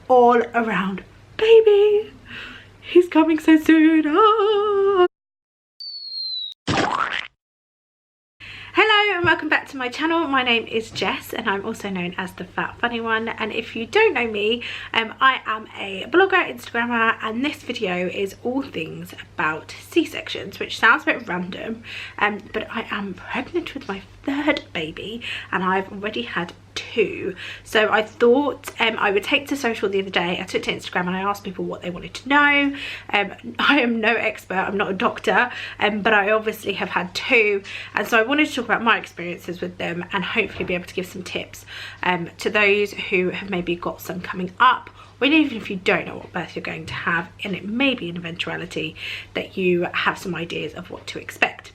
all around baby. He's coming so soon. Ah. Hello and welcome back to my channel. My name is Jess and I'm also known as the Fat Funny One, and if you don't know me, I am a blogger, Instagrammer, and this video is all things about C-sections, which sounds a bit random, but I am pregnant with my third baby and I've already had two. So I thought I would take to social the other day. I took to Instagram and I asked people what they wanted to know. I am no expert, I'm not a doctor, but I obviously have had two, and so I wanted to talk about my experiences with them and hopefully be able to give some tips to those who have maybe got some coming up, or even if you don't know what birth you're going to have, and it may be an eventuality that you have some ideas of what to expect.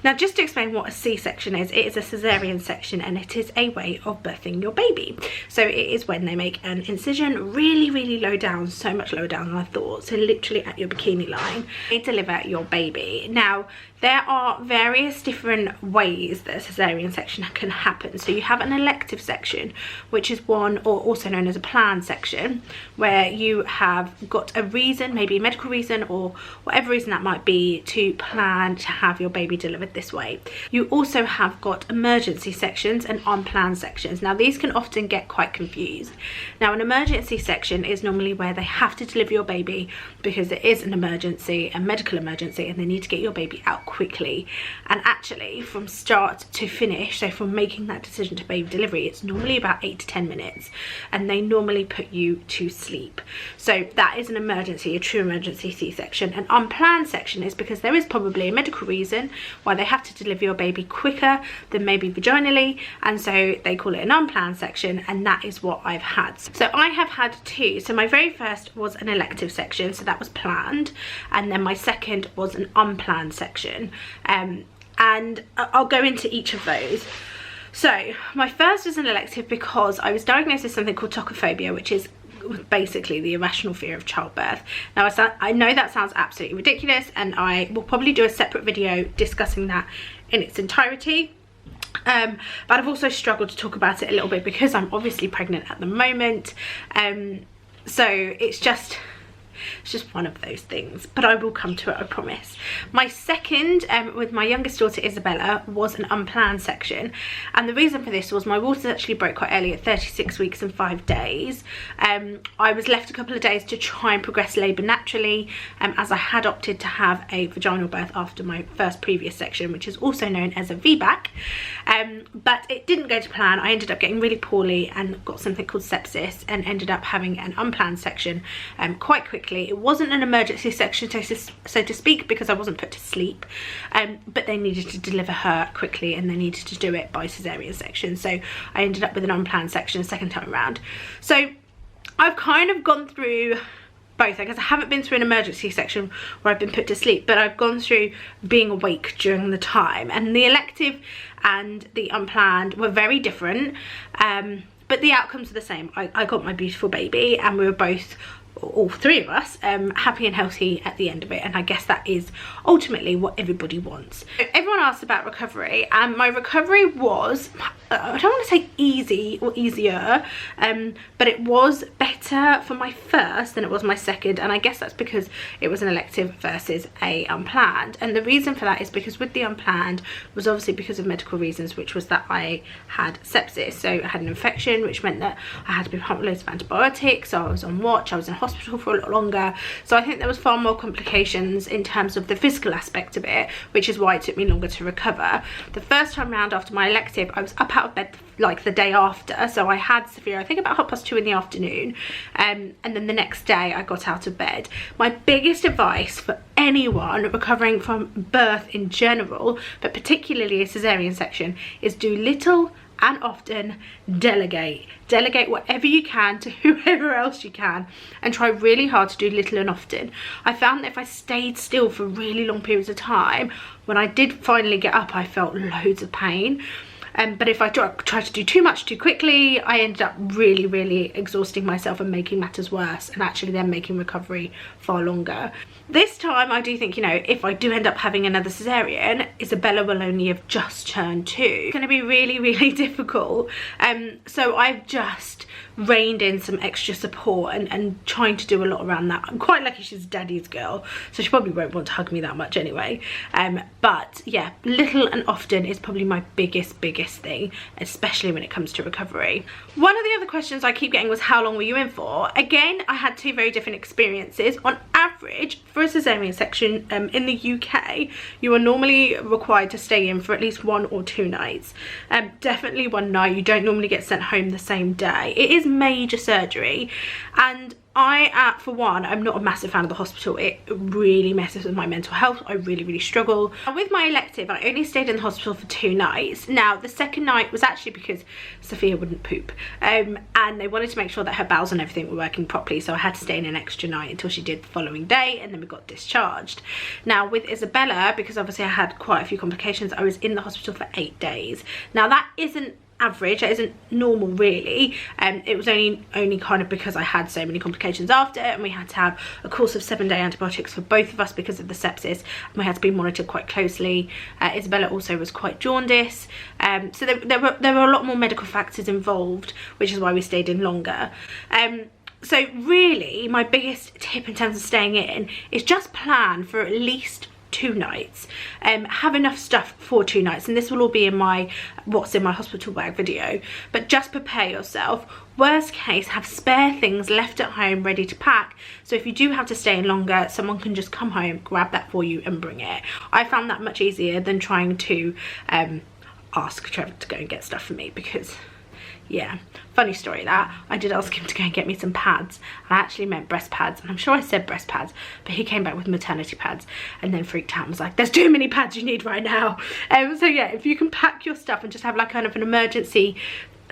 Now, just to explain what a C-section is, it is a cesarean section and it is a way of birthing your baby. So it is when they make an incision really low down, so much lower down than I thought, so literally at your bikini line, they deliver your baby. Now, there are various different ways that a cesarean section can happen. So you have an elective section, which is one, or also known as a planned section, where you have got a reason, maybe a medical reason or whatever reason that might be, to plan to have your baby delivered this way. You also have got emergency sections and unplanned sections. Now, these can often get quite confused. Now, an emergency section is normally where they have to deliver your baby because it is an emergency, a medical emergency, and they need to get your baby out quickly. And actually, from start to finish, so from making that decision to baby delivery, it's normally about 8 to 10 minutes, and they normally put you to sleep. So that is an emergency, a true emergency C-section. An unplanned section is because there is probably a medical reason why they have to deliver your baby quicker than maybe vaginally, and so they call it an unplanned section, and that is what I've had. So I have had two. So my very first was an elective section, so that was planned, and then my second was an unplanned section, and I'll go into each of those. So my first was an elective because I was diagnosed with something called tocophobia, which is basically the irrational fear of childbirth. Now, I know that sounds absolutely ridiculous, and I will probably do a separate video discussing that in its entirety, but I've also struggled to talk about it a little bit because I'm obviously pregnant at the moment, so it's just one of those things, but I will come to it, I promise. My second, with my youngest daughter Isabella, was an unplanned section, and the reason for this was my waters actually broke quite early at 36 weeks and 5 days. I was left a couple of days to try and progress labour naturally, as I had opted to have a vaginal birth after my first previous section, which is also known as a VBAC, but it didn't go to plan. I ended up getting really poorly and got something called sepsis, and ended up having an unplanned section quite quickly. It wasn't an emergency section, so to speak, because I wasn't put to sleep, but they needed to deliver her quickly and they needed to do it by cesarean section, so I ended up with an unplanned section a second time around. So I've kind of gone through both. I guess I haven't been through an emergency section where I've been put to sleep, but I've gone through being awake during the time, and the elective and the unplanned were very different, but the outcomes are the same. I got my beautiful baby and we were both, all three of us, happy and healthy at the end of it, and I guess that is ultimately what everybody wants. Everyone asks about recovery, and my recovery was, I don't want to say easy or easier, but it was better for my first than it was my second, and I guess that's because it was an elective versus a unplanned. And the reason for that is because with the unplanned was obviously because of medical reasons, which was that I had sepsis, so I had an infection, which meant that I had to be pumped loads of antibiotics, so I was on watch, I was in hospital for a lot longer, so I think there was far more complications in terms of the physical aspect of it, which is why it took me longer to recover. The first time round after my elective, I was up out of bed like the day after, so I had severe, I think about 2:30 in the afternoon, and then the next day I got out of bed. My biggest advice for anyone recovering from birth in general, but particularly a cesarean section, is do little and often delegate whatever you can to whoever else you can, and try really hard to do little and often. I found that if I stayed still for really long periods of time, when I did finally get up, I felt loads of pain. but if I try to do too much too quickly, I ended up really exhausting myself and making matters worse, and actually then making recovery far longer. This time I do think, you know, if I do end up having another cesarean, Isabella will only have just turned 2. It's going to be really difficult. So I've just reined in some extra support and trying to do a lot around that. I'm quite lucky she's daddy's girl, so she probably won't want to hug me that much anyway. But yeah, little and often is probably my biggest thing, especially when it comes to recovery. One of the other questions I keep getting was, how long were you in for? Again, I had 2 very different experiences. On average, for a cesarean section in the UK, you are normally required to stay in for at least 1 or 2 nights. Definitely 1 night. You don't normally get sent home the same day. It is major surgery, and I, for one, I'm not a massive fan of the hospital. It really messes with my mental health. I really struggle. And with my elective, I only stayed in the hospital for 2 nights. Now, the second night was actually because Sophia wouldn't poop. And they wanted to make sure that her bowels and everything were working properly. So I had to stay in an extra night until she did the following day, and then we got discharged. Now, with Isabella, because obviously I had quite a few complications, I was in the hospital for 8 days. Now, that isn't average, that isn't normal really. It was only kind of because I had so many complications after, and we had to have a course of 7-day antibiotics for both of us because of the sepsis, and we had to be monitored quite closely. Isabella also was quite jaundiced, so there were a lot more medical factors involved, which is why we stayed in longer. So really, my biggest tip in terms of staying in is just plan for at least 2 nights. Have enough stuff for 2 nights, and this will all be in my what's in my hospital bag video, but just prepare yourself. Worst case, have spare things left at home ready to pack, so if you do have to stay in longer, someone can just come home, grab that for you and bring it. I found that much easier than trying to ask Trevor to go and get stuff for me, because yeah, funny story that I did ask him to go and get me some pads. I actually meant breast pads, and I'm sure I said breast pads, but he came back with maternity pads and then freaked out and was like, there's too many pads you need right now. So yeah, if you can pack your stuff and just have like kind of an emergency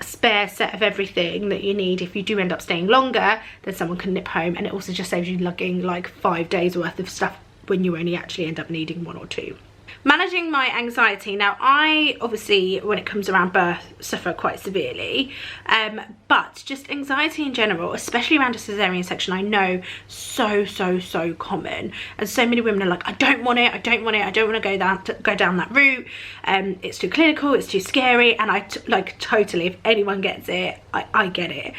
spare set of everything that you need if you do end up staying longer, then someone can nip home, and it also just saves you lugging like 5 days worth of stuff when you only actually end up needing 1 or 2. Managing my anxiety. Now, I obviously, when it comes around birth, suffer quite severely, but just anxiety in general, especially around a cesarean section, I know so common, and so many women are like, I don't want it, I don't want to go down that route, it's too clinical, it's too scary. And I like, totally, if anyone gets it, I get it.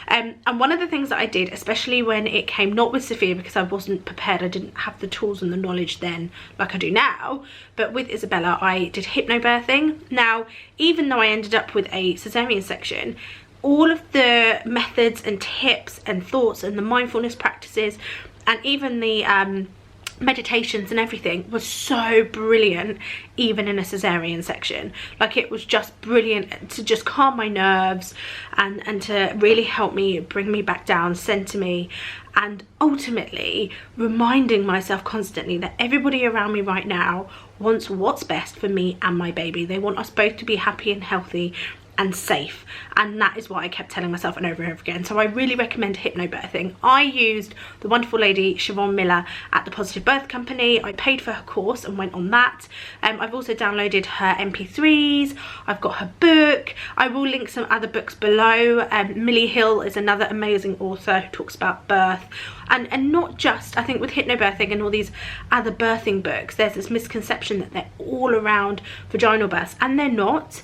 And one of the things that I did, especially when it came, not with Sophia because I wasn't prepared, I didn't have the tools and the knowledge then like I do now, but with Isabella, I did hypnobirthing. Now, even though I ended up with a cesarean section, all of the methods and tips and thoughts and the mindfulness practices and even the meditations and everything was so brilliant, even in a cesarean section. Like, it was just brilliant to just calm my nerves and to really help me, bring me back down, center me, and ultimately reminding myself constantly that everybody around me right now wants what's best for me and my baby. They want us both to be happy and healthy and safe, and that is what I kept telling myself and over and over again. So I really recommend hypnobirthing. I used the wonderful lady Siobhan Miller at the Positive Birth Company. I paid for her course and went on that. I've also downloaded her MP3s, I've got her book. I will link some other books below. Milli Hill is another amazing author who talks about birth, and not just, I think with hypnobirthing and all these other birthing books, there's this misconception that they're all around vaginal births, and they're not.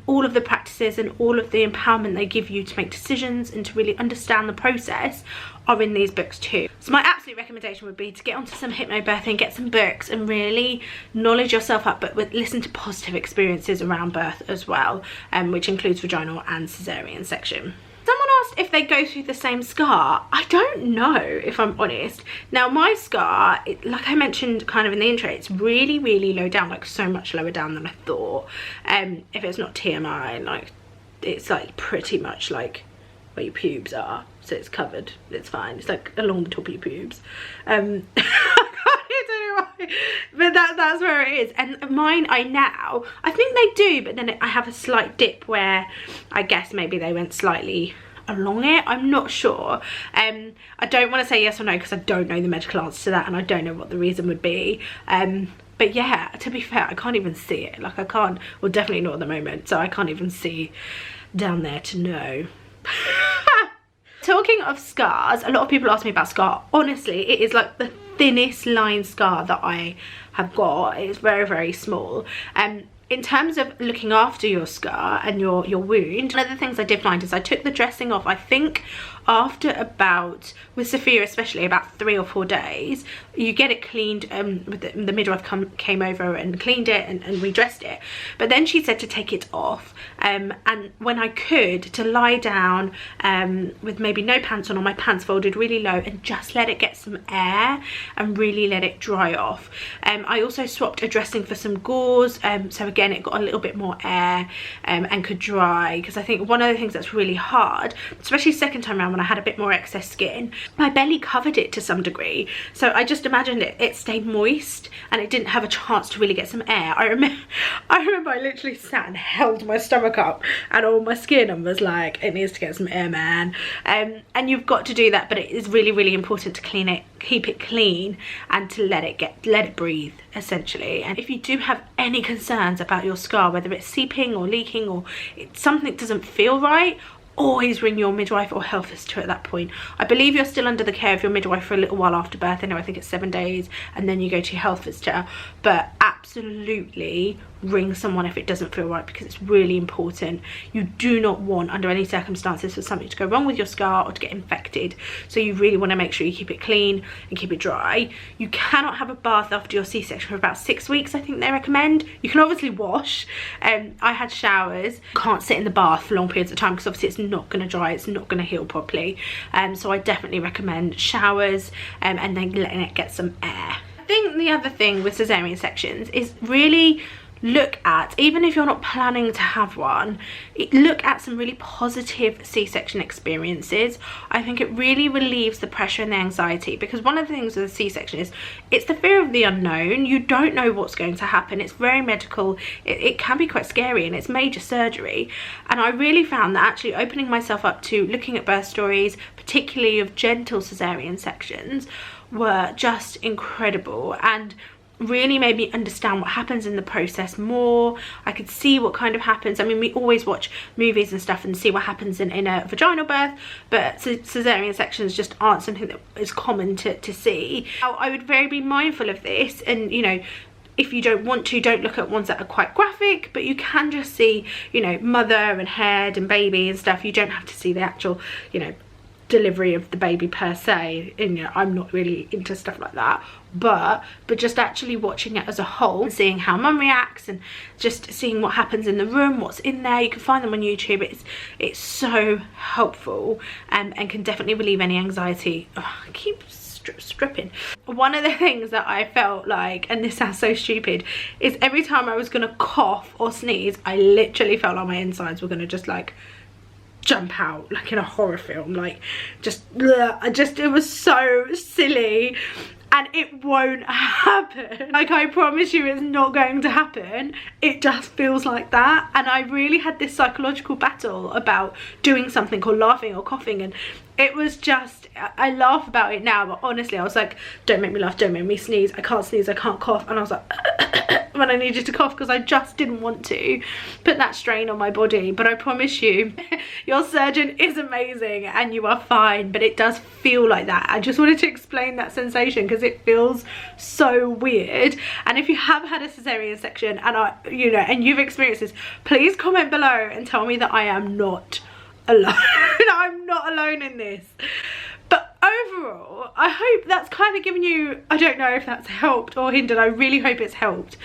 All of the practices and all of the empowerment they give you to make decisions and to really understand the process are in these books too. So my absolute recommendation would be to get onto some hypnobirthing, get some books, and really knowledge yourself up, but listen to positive experiences around birth as well, which includes vaginal and cesarean section. Someone asked if they go through the same scar. I don't know, if I'm honest. Now, my scar, like I mentioned kind of in the intro, it's really low down, like so much lower down than I thought. If it's not TMI, like it's like pretty much like where your pubes are, so it's covered, it's fine, it's like along the top of your pubes. I don't know why, but that's where it is. And mine, I think they do, but then I have a slight dip where I guess maybe they went slightly along it. I'm not sure. I don't want to say yes or no because I don't know the medical answer to that, and I don't know what the reason would be. But But yeah, to be fair, I can't even see it. Like I can't, well definitely not at the moment, so I can't even see down there to know. Talking of scars, a lot of people ask me about scar. Honestly, it is like the thinnest line scar that I have got. It's very, very small. In terms of looking after your scar and your wound, one of the things I did find is I took the dressing off, I think after about, with Sophia especially, about 3 or 4 days. You get it cleaned, with the midwife came over and cleaned it and redressed it. But then she said to take it off, and when I could, to lie down with maybe no pants on or my pants folded really low and just let it get some air and really let it dry off. I also swapped a dressing for some gauze, so again it got a little bit more air and could dry, because I think one of the things that's really hard, especially second time around when I had a bit more excess skin, my belly covered it to some degree, so I just imagined it stayed moist and it didn't have a chance to really get some air. I remember I literally sat and held my stomach up and all my skin and was like, it needs to get some air, man. And you've got to do that, but it is really, really important to clean it, keep it clean, and to let it breathe, essentially. And if you do have any concerns about your scar, whether it's seeping or leaking or something doesn't feel right, always ring your midwife or health visitor at that point. I believe you're still under the care of your midwife for a little while after birth. I know, I think it's 7 days, and then you go to your health visitor, but absolutely ring someone if it doesn't feel right, because it's really important. You do not want, under any circumstances, for something to go wrong with your scar or to get infected, so you really want to make sure you keep it clean and keep it dry. You cannot have a bath after your C-section for about 6 weeks, I think they recommend. You can obviously wash. I had showers. Can't sit in the bath for long periods of time because obviously it's not going to dry, it's not going to heal properly, so I definitely recommend showers and then letting it get some air. I think the other thing with cesarean sections is really look at, even if you're not planning to have one, look at some really positive C-section experiences. I think it really relieves the pressure and the anxiety, because one of the things with a C-section is it's the fear of the unknown. You don't know what's going to happen. It's very medical. It can be quite scary, and it's major surgery. And I really found that actually opening myself up to looking at birth stories, particularly of gentle cesarean sections, were just incredible and really made me understand what happens in the process more. I could see what kind of happens. I mean, we always watch movies and stuff and see what happens in a vaginal birth, but cesarean sections just aren't something that is common to see. Now, I would very be mindful of this, and you know, if you don't want to, don't look at ones that are quite graphic, but you can just see, you know, mother and head and baby and stuff. You don't have to see the actual, you know, delivery of the baby per se, and you know, I'm not really into stuff like that, but just actually watching it as a whole and seeing how mum reacts and just seeing what happens in the room, what's in there. You can find them on YouTube. It's so helpful, and can definitely relieve any anxiety. Oh, I keep stripping. One of the things that I felt like, and this sounds so stupid, is every time I was gonna cough or sneeze, I literally felt like my insides were gonna just like jump out, like in a horror film, like just it was so silly, and it won't happen. Like, I promise you, it's not going to happen. It just feels like that. And I really had this psychological battle about doing something or laughing or coughing, and it was just, I laugh about it now, but honestly I was like, don't make me laugh, don't make me sneeze, I can't sneeze, I can't cough. And I was like when I needed to cough, because I just didn't want to put that strain on my body. But I promise you, your surgeon is amazing and you are fine, but it does feel like that. I just wanted to explain that sensation because it feels so weird. And if you have had a cesarean section and you know, and you've experienced this, please comment below and tell me that I am not alone. I'm not alone in this. But overall, I hope that's kind of given you, I don't know if that's helped or hindered, I really hope it's helped.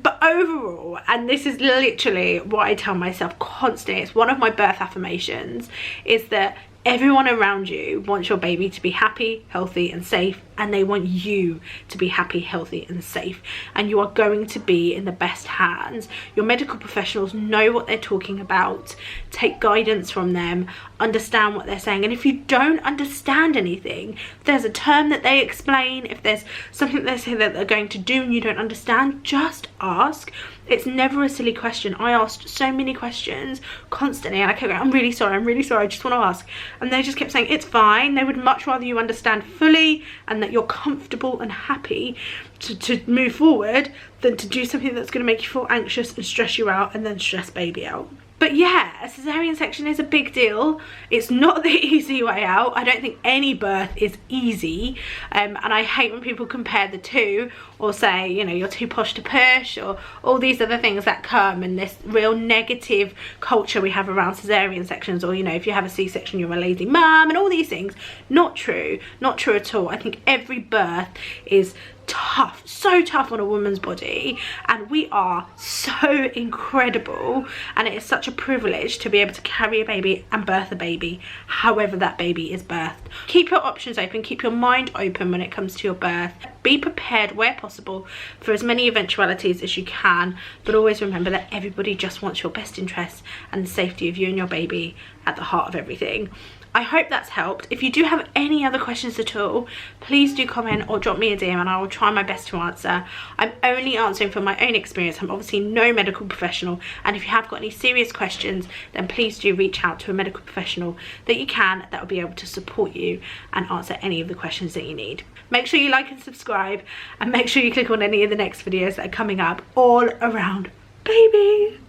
But overall, and this is literally what I tell myself constantly, it's one of my birth affirmations, is that everyone around you wants your baby to be happy, healthy and safe, and they want you to be happy, healthy and safe, and you are going to be in the best hands. Your medical professionals know what they're talking about. Take guidance from them, understand what they're saying, and if you don't understand anything, if there's a term that they explain, if there's something they say that they're going to do and you don't understand, just ask. It's never a silly question. I asked so many questions constantly and I kept going, I'm really sorry, I just want to ask. and they just kept saying it's fine. They would much rather you understand fully and that you're comfortable and happy to move forward than to do something that's going to make you feel anxious and stress you out and then stress baby out. But yeah, a cesarean section is a big deal. It's not the easy way out. I don't think any birth is easy, and I hate when people compare the two or say, you know, you're too posh to push, or all these other things that come in this real negative culture we have around cesarean sections, or, you know, if you have a C-section you're a lazy mum and all these things. Not true, not true at all. I think every birth is tough, so tough on a woman's body, and we are so incredible, and it is such a privilege to be able to carry a baby and birth a baby however that baby is birthed. Keep your options open, keep your mind open when it comes to your birth. Be prepared where possible for as many eventualities as you can, but always remember that everybody just wants your best interests and the safety of you and your baby at the heart of everything. I hope that's helped. If you do have any other questions at all, please do comment or drop me a DM and I will try my best to answer. I'm only answering from my own experience. I'm obviously no medical professional, and if you have got any serious questions, then please do reach out to a medical professional that you can, that will be able to support you and answer any of the questions that you need. Make sure you like and subscribe, and make sure you click on any of the next videos that are coming up all around baby.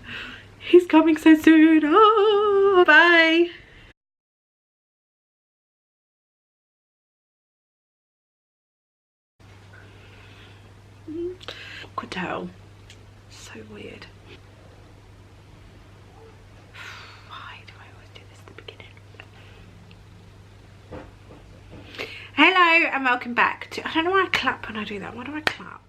He's coming so soon. Oh, bye. Could tell. So weird. Why do I always do this at the beginning? Hello and welcome back to, I don't know why I clap when I do that. Why do I clap?